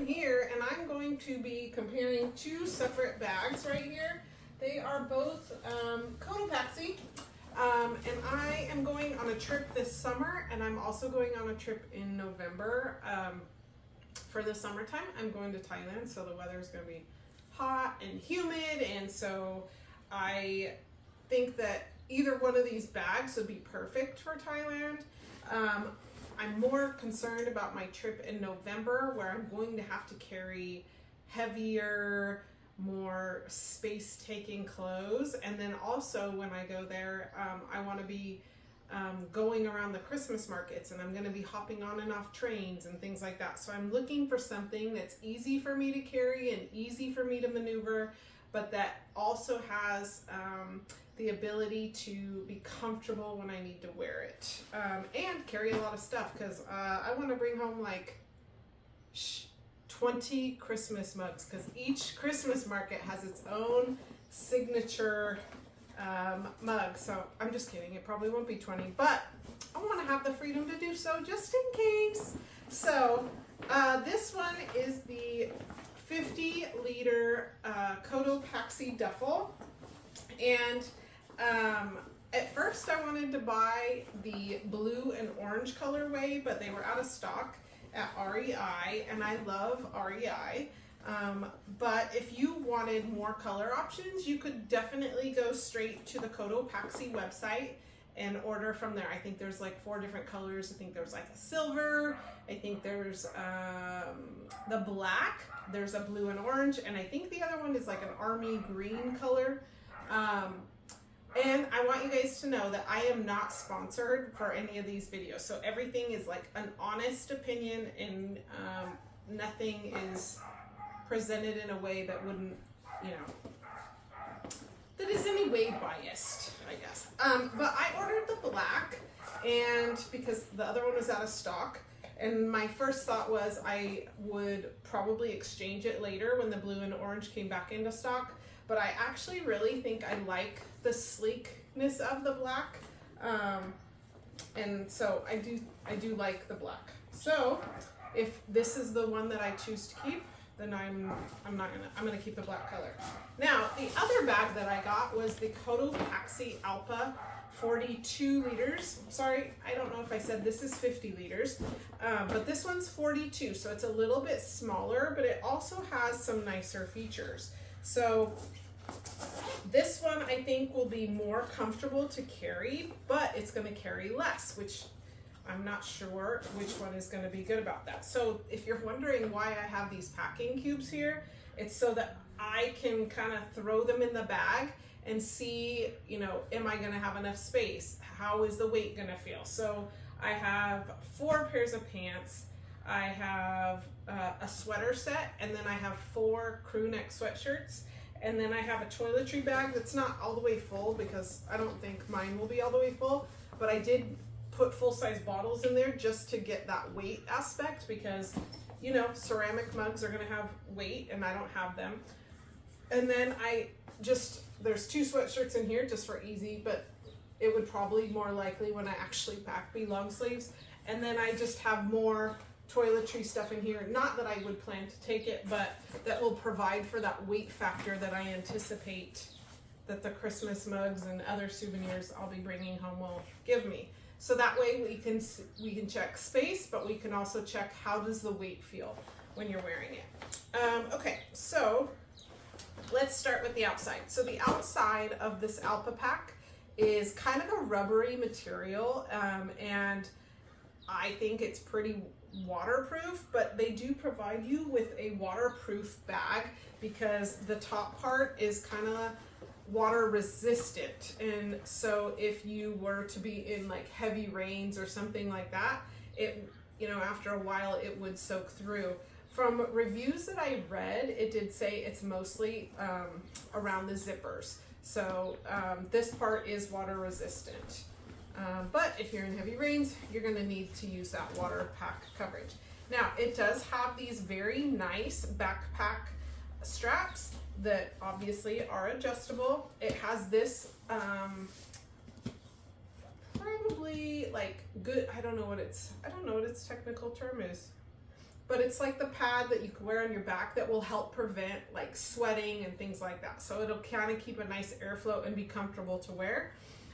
am here and I'm going to be comparing two separate bags right here. They are both Cotopaxi, and I am going on a trip this summer, and I'm also going on a trip in November. For the summertime, I'm going to Thailand, so the weather is going to be hot and humid, and so I think that either one of these bags would be perfect for Thailand. I'm more concerned about my trip in November, where I'm going to have to carry heavier, more space-taking clothes. And then also when I go there, I want to be going around the Christmas markets, and I'm going to be hopping on and off trains and things like that. So I'm looking for something that's easy for me to carry and easy for me to maneuver, but that also has the ability to be comfortable when I need to wear it, and carry a lot of stuff, because I want to bring home like 20 Christmas mugs, because each Christmas market has its own signature mug. So I'm just kidding, it probably won't be 20, but I want to have the freedom to do so just in case. So this one is the 50-liter Cotopaxi Duffel, and at first I wanted to buy the blue and orange colorway, but they were out of stock at REI, and I love REI. But if you wanted more color options, you could definitely go straight to the Cotopaxi website and order from there. I think there's like 4 different colors. I think there's like a silver, I think there's the black, there's a blue and orange, and I think the other one is like an army green color. And I want you guys to know that I am not sponsored for any of these videos. So everything is like an honest opinion, and nothing is presented in a way that wouldn't, you know, that is any way biased, I guess. But I ordered the black, and because the other one was out of stock, and my first thought was I would probably exchange it later when the blue and orange came back into stock. But I actually really think I like the sleekness of the black, and so I do like the black. So if this is the one that I choose to keep, then I'm gonna keep the black color. Now the other bag that I got was the Cotopaxi Allpa 42 liters. Sorry, I don't know if I said this is 50 liters, but this one's 42, so it's a little bit smaller, but it also has some nicer features. So this one I think will be more comfortable to carry, but it's going to carry less, which I'm not sure which one is going to be good about that. So if you're wondering why I have these packing cubes here, it's so that I can kind of throw them in the bag and see, you know, am I going to have enough space? How is the weight going to feel? So I have 4 pairs of pants, I have a sweater set, and then I have 4 crew neck sweatshirts. And then I have a toiletry bag that's not all the way full, because I don't think mine will be all the way full, but I did put full-size bottles in there just to get that weight aspect, because, you know, ceramic mugs are going to have weight and I don't have them. And then there's 2 sweatshirts in here just for easy, but it would probably more likely when I actually pack be long sleeves. And then I just have more toiletry stuff in here, not that I would plan to take it, but that will provide for that weight factor that I anticipate that the Christmas mugs and other souvenirs I'll be bringing home will give me. So that way we can check space, but we can also check how does the weight feel when you're wearing it. Okay, so let's start with the outside. So the outside of this Alpa pack is kind of a rubbery material, and I think it's pretty waterproof, but they do provide you with a waterproof bag because the top part is kind of water resistant, and so if you were to be in like heavy rains or something like that, it, you know, after a while it would soak through. From reviews that I read, it did say it's mostly around the zippers, so this part is water resistant. But if you're in heavy rains, you're going to need to use that water pack coverage. Now, it does have these very nice backpack straps that obviously are adjustable. It has this probably like good, I don't know what its technical term is, but it's like the pad that you can wear on your back that will help prevent like sweating and things like that. So it'll kind of keep a nice airflow and be comfortable to wear.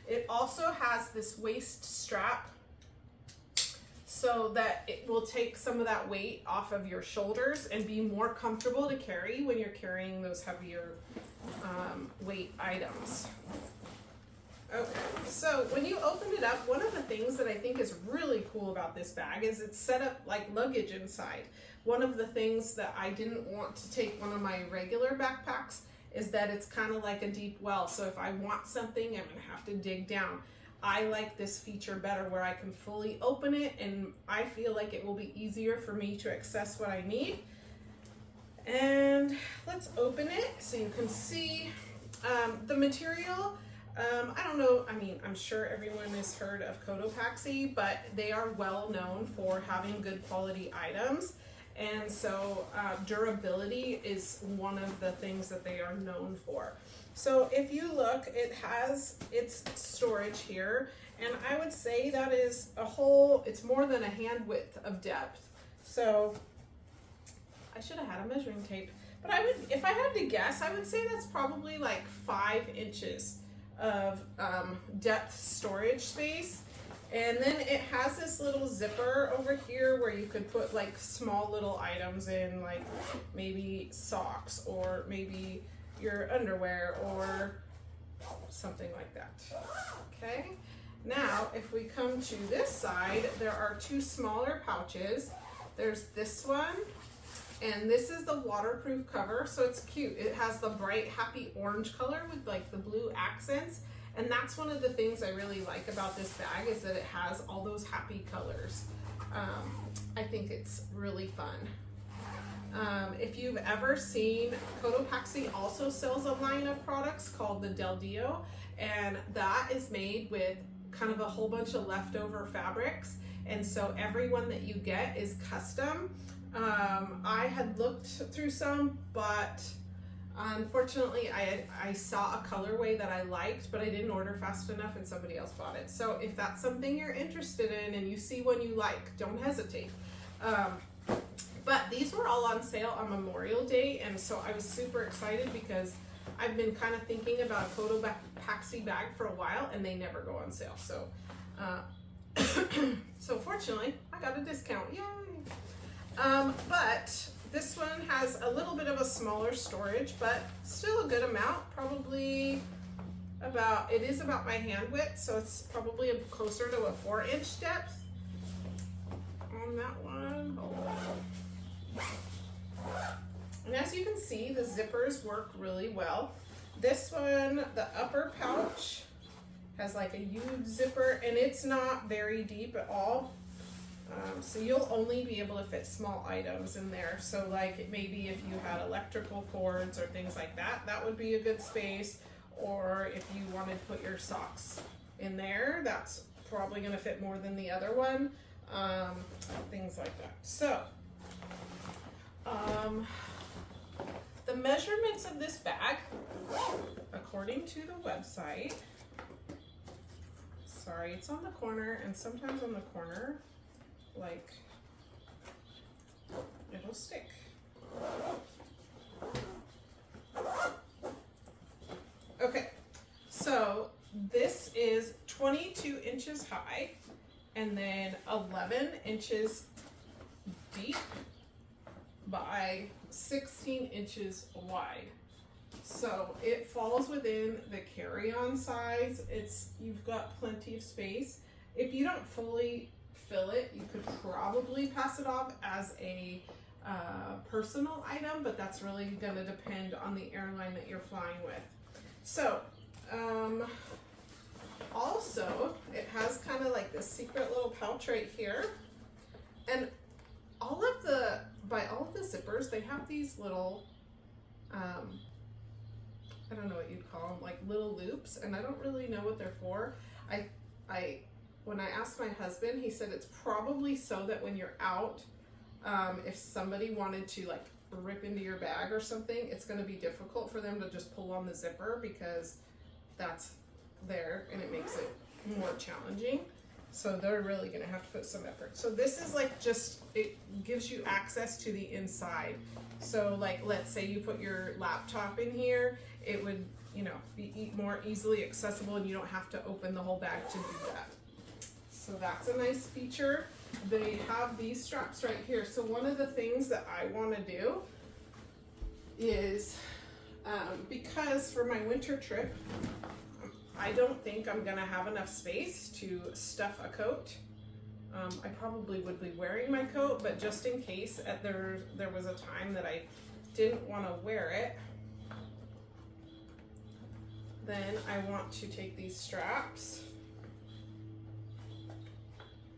It also has this waist strap so that it will take some of that weight off of your shoulders and be more comfortable to carry when you're carrying those heavier weight items. Okay, so when you open it up, one of the things that I think is really cool about this bag is it's set up like luggage inside. One of the things that I didn't want to take one of my regular backpacks is that it's kind of like a deep well. So if I want something, I'm gonna have to dig down. I like this feature better where I can fully open it, and I feel like it will be easier for me to access what I need. And let's open it so you can see the material. I don't know, I mean, I'm sure everyone has heard of Cotopaxi, but they are well known for having good quality items. And so durability is one of the things that they are known for. So if you look, it has its storage here, and I would say that is it's more than a hand width of depth. So I should have had a measuring tape, but if I had to guess, I would say that's probably like 5 inches of depth storage space. And then it has this little zipper over here where you could put like small little items in, like maybe socks or maybe your underwear or something like that. Okay, now if we come to this side, there are 2 smaller pouches. There's this one, and this is the waterproof cover, so it's cute. It has the bright happy orange color with like the blue accents, and that's one of the things I really like about this bag is that it has all those happy colors. I think it's really fun. If you've ever seen, Cotopaxi also sells a line of products called the Del Dio, and that is made with kind of a whole bunch of leftover fabrics, and so every one that you get is custom. I had looked through some, but unfortunately I saw a colorway that I liked, but I didn't order fast enough and somebody else bought it. So if that's something you're interested in and you see one you like, don't hesitate. But these were all on sale on Memorial Day, and so I was super excited because I've been kind of thinking about a Cotopaxi bag for a while and they never go on sale. So, so fortunately I got a discount, yay! But this one has a little bit of a smaller storage, but still a good amount, probably it is about my hand width, so it's probably closer to a 4-inch depth on that one. Hold on. And as you can see, the zippers work really well. This one, the upper pouch, has like a huge zipper, and it's not very deep at all. So you'll only be able to fit small items in there. So like maybe if you had electrical cords or things like that, that would be a good space. Or if you wanted to put your socks in there, that's probably going to fit more than the other one. Things like that. So the measurements of this bag, according to the website, sorry, it's on the corner, and sometimes on the corner, like, it'll stick. Okay, so this is 22 inches high and then 11 inches deep by 16 inches wide. So it falls within the carry-on size. You've got plenty of space. If you don't fully fill it, you could probably pass it off as a personal item, but that's really going to depend on the airline that you're flying with. So also it has kind of like this secret little pouch right here, and by all of the zippers, they have these little I don't know what you'd call them, like little loops, and I don't really know what they're for. When I asked my husband, he said it's probably so that when you're out, if somebody wanted to like rip into your bag or something, it's going to be difficult for them to just pull on the zipper because that's there, and it makes it more challenging. So they're really gonna have to put some effort. So this is like just, it gives you access to the inside. So like, let's say you put your laptop in here, it would, you know, be more easily accessible and you don't have to open the whole bag to do that. So that's a nice feature. They have these straps right here. So one of the things that I wanna do is, because for my winter trip, I don't think I'm gonna have enough space to stuff a coat. I probably would be wearing my coat, but just in case there was a time that I didn't want to wear it, then I want to take these straps,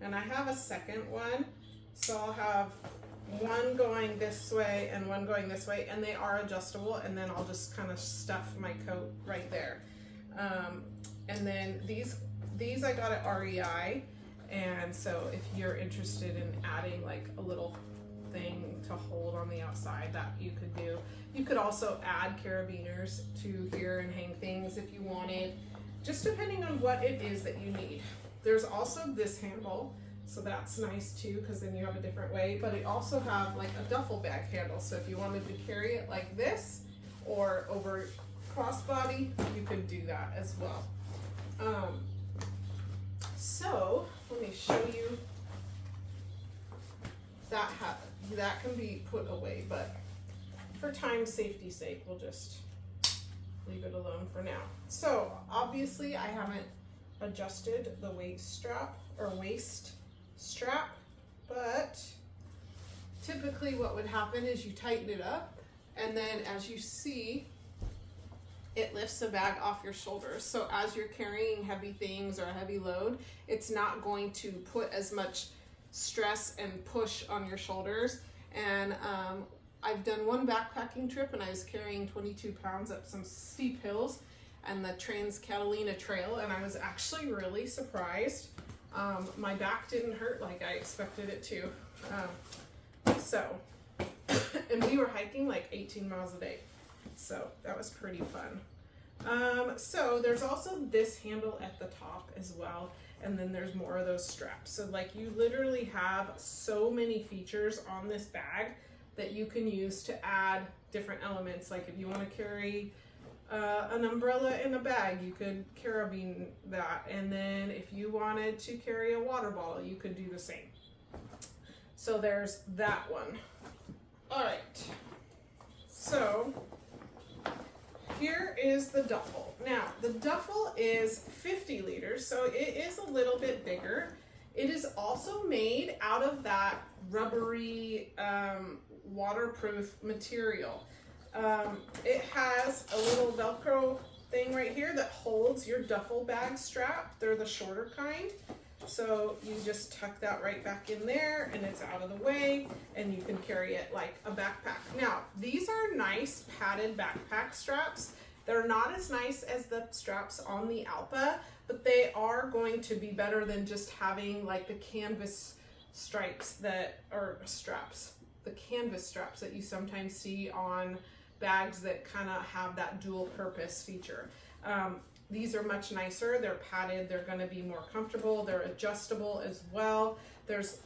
and I have a second one, so I'll have one going this way and one going this way, and they are adjustable, and then I'll just kind of stuff my coat right there. And then these I got at REI, and so if you're interested in adding like a little thing to hold on the outside, that you could do. You could also add carabiners to here and hang things if you wanted, just depending on what it is that you need. There's also this handle, so that's nice too, because then you have a different way, but it also have like a duffel bag handle, so if you wanted to carry it like this or over crossbody, you could do that as well. So let me show you that that can be put away, but for time's safety sake, we'll just leave it alone for now. So obviously I haven't adjusted the waist strap, but typically what would happen is you tighten it up, and then as you see, it lifts the bag off your shoulders. So as you're carrying heavy things or a heavy load, it's not going to put as much stress and push on your shoulders. And I've done one backpacking trip and I was carrying 22 pounds up some steep hills and the Trans-Catalina Trail, and I was actually really surprised. My back didn't hurt like I expected it to. And we were hiking like 18 miles a day. So that was pretty fun. So there's also this handle at the top as well, and then there's more of those straps. So like you literally have so many features on this bag that you can use to add different elements. Like if you want to carry an umbrella in a bag, you could carabine that, and then if you wanted to carry a water bottle, you could do the same. So there's that one. All right, so here is the Duffel. Now, the Duffel is 50 liters, so it is a little bit bigger. It is also made out of that rubbery, waterproof material. It has a little Velcro thing right here that holds your duffel bag strap. They're the shorter kind. So you just tuck that right back in there and it's out of the way, and you can carry it like a backpack. Now, these are nice padded backpack straps. They're not as nice as the straps on the Alpa, but they are going to be better than just having like the canvas stripes the canvas straps that you sometimes see on bags that kind of have that dual purpose feature. These are much nicer. They're padded. They're going to be more comfortable. They're adjustable as well. There's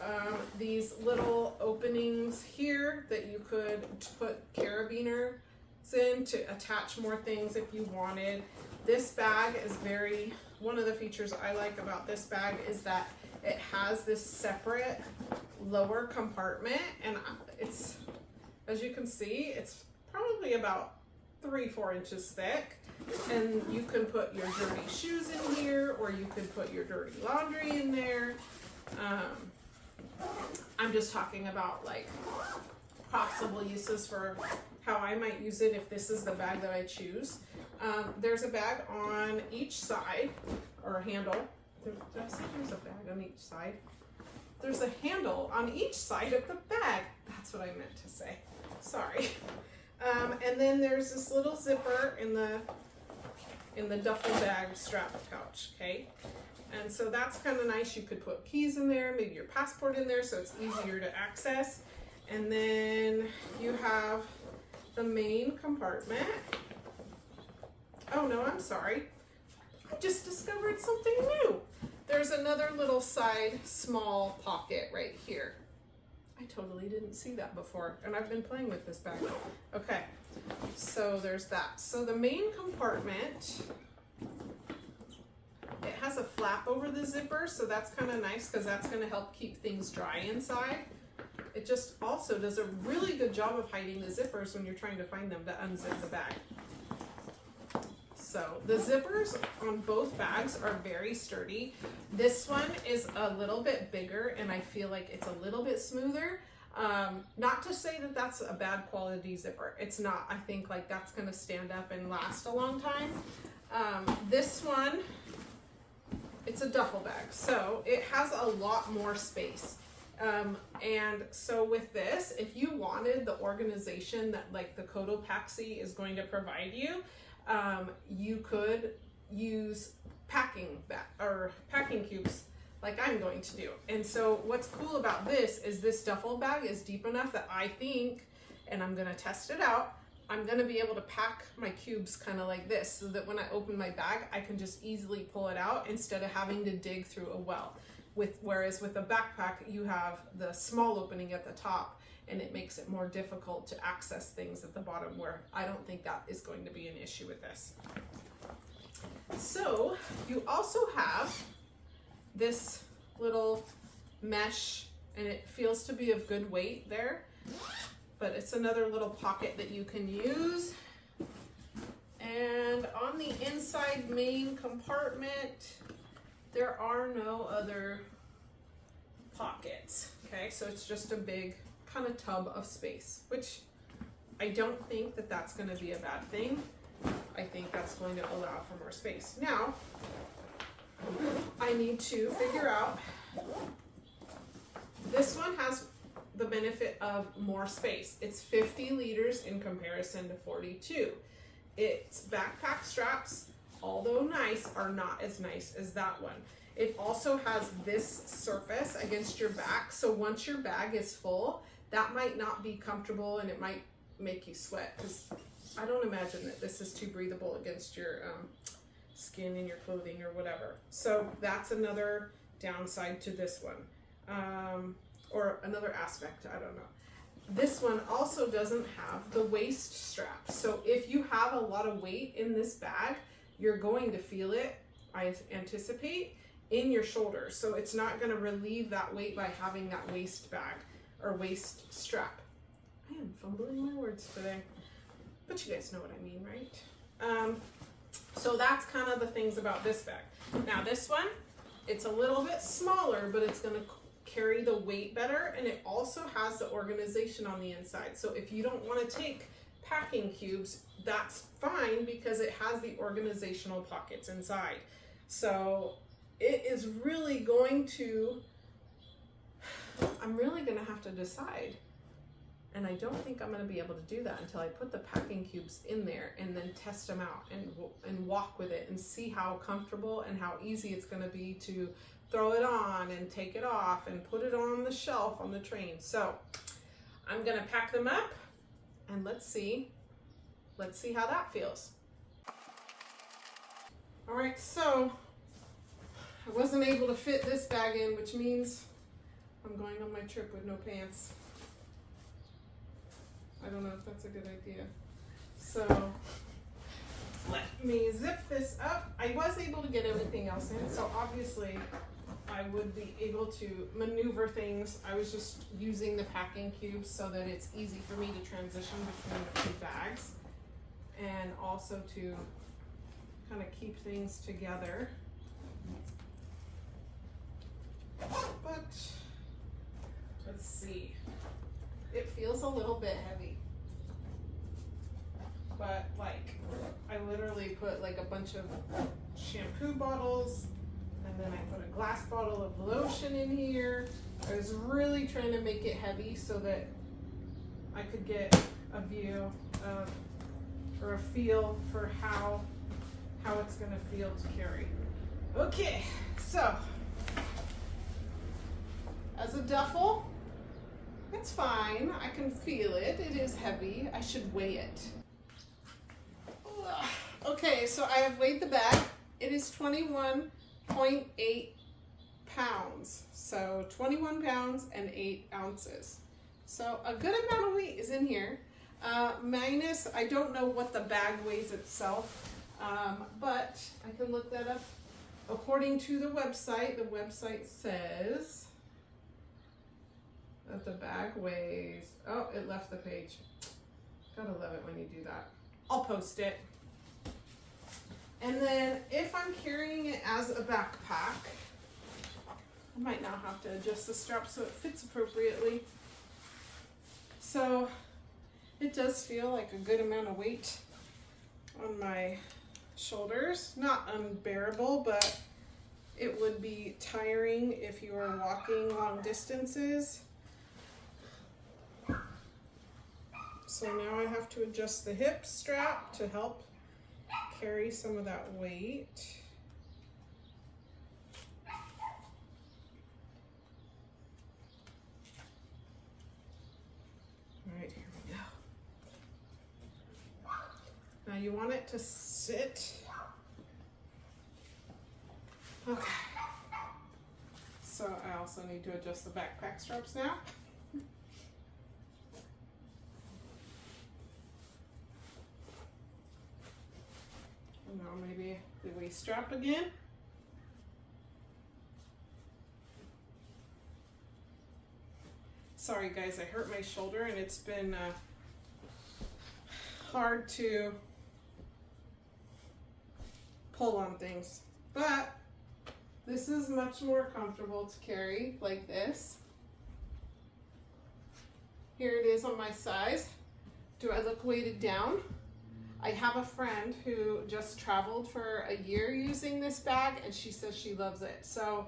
these little openings here that you could put carabiners in to attach more things if you wanted. This bag is one of the features I like about this bag is that it has this separate lower compartment, and it's, as you can see, it's probably about 3-4 inches thick, and you can put your dirty shoes in here, or you could put your dirty laundry in there. I'm just talking about like possible uses for how I might use it if this is the bag that I choose. There's a bag on each side, or a handle. Did I say there's a bag on each side? There's a handle on each side of the bag. That's what I meant to say. Sorry. And then there's this little zipper in the duffel bag strap pouch, okay? And so that's kind of nice. You could put keys in there, maybe your passport in there, so it's easier to access. And then you have the main compartment. Oh no, I'm sorry. I just discovered something new. there's another little side small pocket right here. I totally didn't see that before, and I've been playing with this bag. Okay, so there's that. So the main compartment, it has a flap over the zipper, so that's kind of nice because that's going to help keep things dry inside. It just also does a really good job of hiding the zippers when you're trying to find them to unzip the bag. So the zippers on both bags are very sturdy. This one is a little bit bigger and I feel like it's a little bit smoother. Not to say that that's a bad quality zipper. It's not. I think like that's going to stand up and last a long time. This one, it's a duffel bag, so it has a lot more space. And so with this, if you wanted the organization that like the Cotopaxi is going to provide you, you could use packing cubes like I'm going to do. And so what's cool about this is this duffel bag is deep enough that I think, and I'm going to test it out, I'm going to be able to pack my cubes kind of like this so that when I open my bag, I can just easily pull it out instead of having to dig through a well. Whereas with a backpack, you have the small opening at the top and it makes it more difficult to access things at the bottom, where I don't think that is going to be an issue with this. So you also have this little mesh, and it feels to be of good weight there, but it's another little pocket that you can use. And on the inside main compartment, there are no other pockets. Okay, so it's just a big kind of tub of space, which I don't think that that's going to be a bad thing. I think that's going to allow for more space. Now, I need to figure out, this one has the benefit of more space. It's 50 liters in comparison to 42. Its backpack straps, although nice, are not as nice as that one. It also has this surface against your back, so once your bag is full, that might not be comfortable and it might make you sweat, because I don't imagine that this is too breathable against your skin and your clothing or whatever. So that's another downside to this one, or another aspect, I don't know. This one also doesn't have the waist strap, so if you have a lot of weight in this bag, you're going to feel it, I anticipate, in your shoulders. So it's not going to relieve that weight by having that waist bag or waist strap. I am fumbling my words today, but you guys know what I mean, right? So that's kind of the things about this bag. Now this one, it's a little bit smaller, but it's going to carry the weight better, and it also has the organization on the inside. So if you don't want to take packing cubes, that's fine because it has the organizational pockets inside. So it is really going to, I'm really going to have to decide. And I don't think I'm going to be able to do that until I put the packing cubes in there and then test them out and walk with it and see how comfortable and how easy it's going to be to throw it on and take it off and put it on the shelf on the train. So I'm going to pack them up and let's see how that feels. All right, so I wasn't able to fit this bag in, which means I'm going on my trip with no pants. I don't know if that's a good idea. So let me zip this up. I was able to get everything else in, so obviously I would be able to maneuver things. I was just using the packing cubes so that it's easy for me to transition between the two bags, and also to kind of keep things together. But let's see. It feels a little bit heavy, but like I literally put like a bunch of shampoo bottles, and then I put a glass bottle of lotion in here. I was really trying to make it heavy so that I could get a view of, or a feel for how it's gonna feel to carry. Okay, so as a duffel, it's fine. I can feel it. It is heavy. I should weigh it. Okay, so I have weighed the bag. It is 21.8 pounds. So 21 pounds and 8 ounces. So a good amount of weight is in here. Minus, I don't know what the bag weighs itself, but I can look that up. According to the website says that the bag weighs, oh, it left the page. Gotta love it when you do that. I'll post it. And then if I'm carrying it as a backpack, I might now have to adjust the strap so it fits appropriately. So it does feel like a good amount of weight on my shoulders. Not unbearable, but it would be tiring if you were walking long distances. So now I have to adjust the hip strap to help carry some of that weight. All right, here we go. Now you want it to sit. Okay. So I also need to adjust the backpack straps now. And now maybe the waist strap again. Sorry guys, I hurt my shoulder and it's been hard to pull on things. But this is much more comfortable to carry like this. Here it is on my size. Do I look weighted down? I have a friend who just traveled for a year using this bag and she says she loves it. So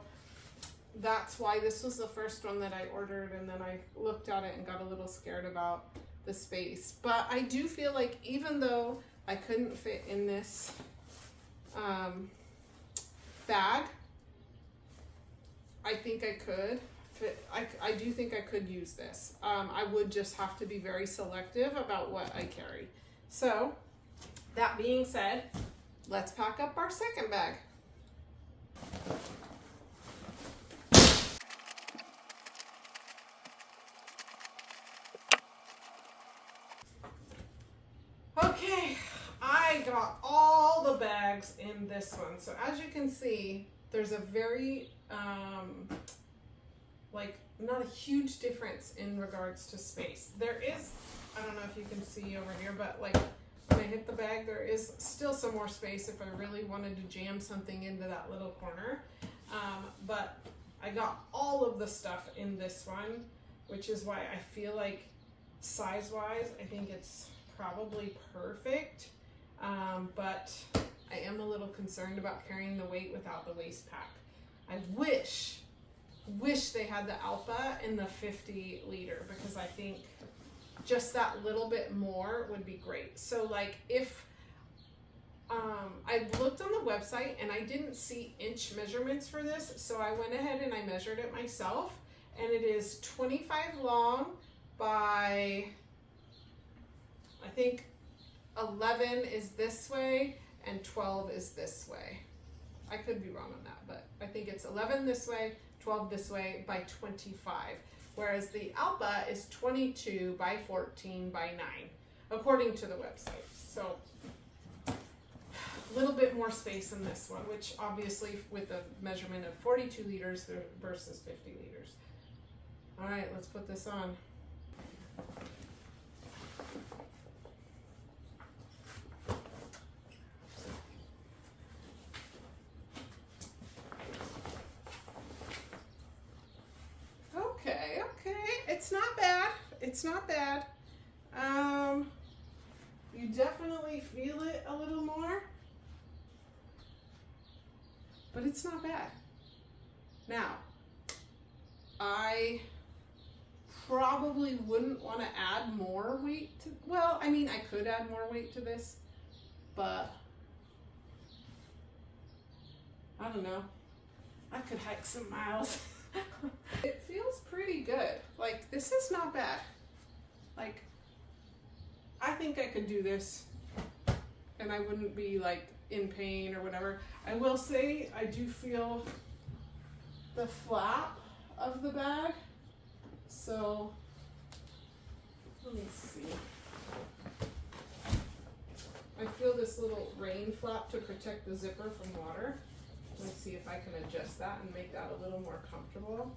that's why this was the first one that I ordered, and then I looked at it and got a little scared about the space. But I do feel like even though I couldn't fit in this bag, I think I could fit. I do think I could use this. I would just have to be very selective about what I carry. So that being said, let's pack up our second bag. Okay, I got all the bags in this one. So as you can see, there's a very, like, not a huge difference in regards to space. There is, I don't know if you can see over here, but like when I hit the bag, there is still some more space if I really wanted to jam something into that little corner. But I got all of the stuff in this one, which is why I feel like size-wise, I think it's probably perfect. But I am a little concerned about carrying the weight without the waist pack. I wish they had the Alpa in the 50 liter, because I think just that little bit more would be great. So like if I looked on the website and I didn't see inch measurements for this, so I went ahead and I measured it myself, and it is 25 long by, I think 11 is this way and 12 is this way. I could be wrong on that, but I think it's 11 this way, 12 this way by 25. Whereas the Alpa is 22 by 14 by 9, according to the website. So a little bit more space in this one, which obviously with a measurement of 42 liters versus 50 liters. All right, let's put this on. It's not bad. It's not bad. You definitely feel it a little more, but it's not bad. Now, I probably wouldn't want to add more weight to, well, I mean, I could add more weight to this, but I don't know. I could hike some miles. It feels pretty good. Like, this is not bad. Like, I think I could do this and I wouldn't be like in pain or whatever. I will say I do feel the flap of the bag. So let me see. I feel this little rain flap to protect the zipper from water. Let's see if I can adjust that and make that a little more comfortable.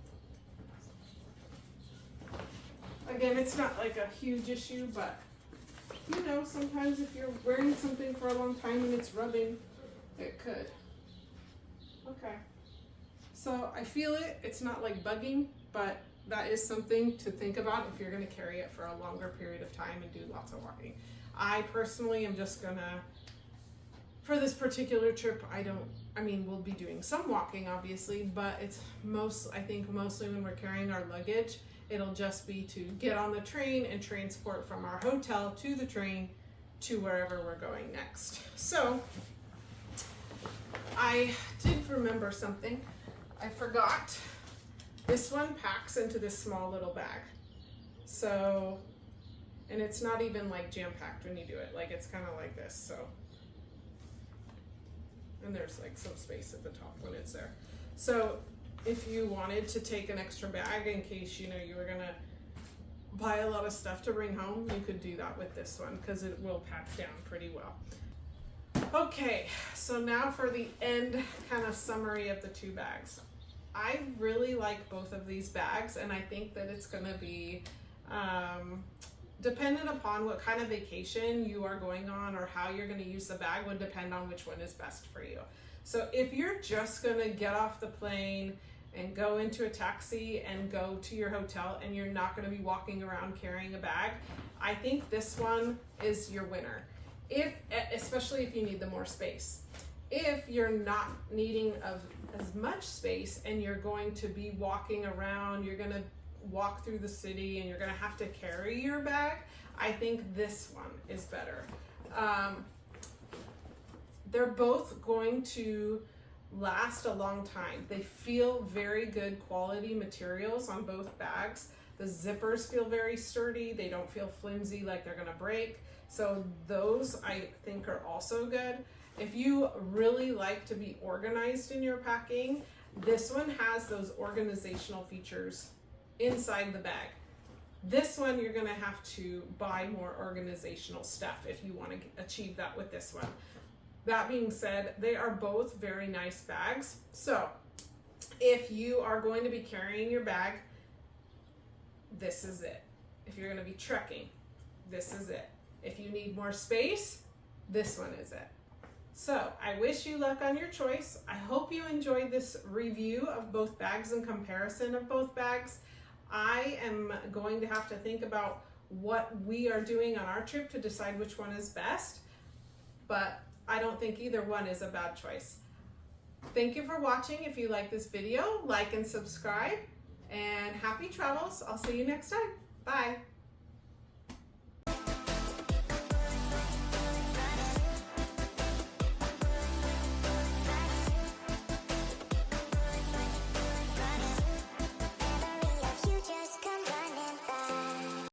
Again, it's not like a huge issue, but you know, sometimes if you're wearing something for a long time and it's rubbing, it could. Okay. So I feel it. It's not like bugging, but that is something to think about if you're going to carry it for a longer period of time and do lots of walking. I personally am just gonna, for this particular trip, we'll be doing some walking obviously, but it's I think mostly when we're carrying our luggage, it'll just be to get on the train and transport from our hotel to the train to wherever we're going next. So I did remember something. I forgot. This one packs into this small little bag. So, and it's not even like jam-packed when you do it. Like it's kind of like this, so. And there's like some space at the top when it's there. So if you wanted to take an extra bag in case, you know, you were gonna buy a lot of stuff to bring home, you could do that with this one because it will pack down pretty well. Okay, so now for the end kind of summary of the two bags. I really like both of these bags, and I think that it's gonna be dependent upon what kind of vacation you are going on or how you're gonna use the bag would depend on which one is best for you. So if you're just gonna get off the plane and go into a taxi and go to your hotel and you're not gonna be walking around carrying a bag, I think this one is your winner. Especially if you need the more space. If you're not needing as much space and you're going to be walking around, you're gonna walk through the city and you're gonna have to carry your bag, I think this one is better. They're both going to last a long time. They feel very good quality materials on both bags. The zippers feel very sturdy. They don't feel flimsy like they're gonna break. So those I think are also good. If you really like to be organized in your packing, this one has those organizational features inside the bag. This one, you're gonna have to buy more organizational stuff if you wanna achieve that with this one. That being said, they are both very nice bags. So if you are going to be carrying your bag, this is it. If you're gonna be trekking, this is it. If you need more space, this one is it. So I wish you luck on your choice. I hope you enjoyed this review of both bags and comparison of both bags. I am going to have to think about what we are doing on our trip to decide which one is best, but I don't think either one is a bad choice. Thank you for watching. If you like this video, like and subscribe, and happy travels. I'll see you next time. Bye.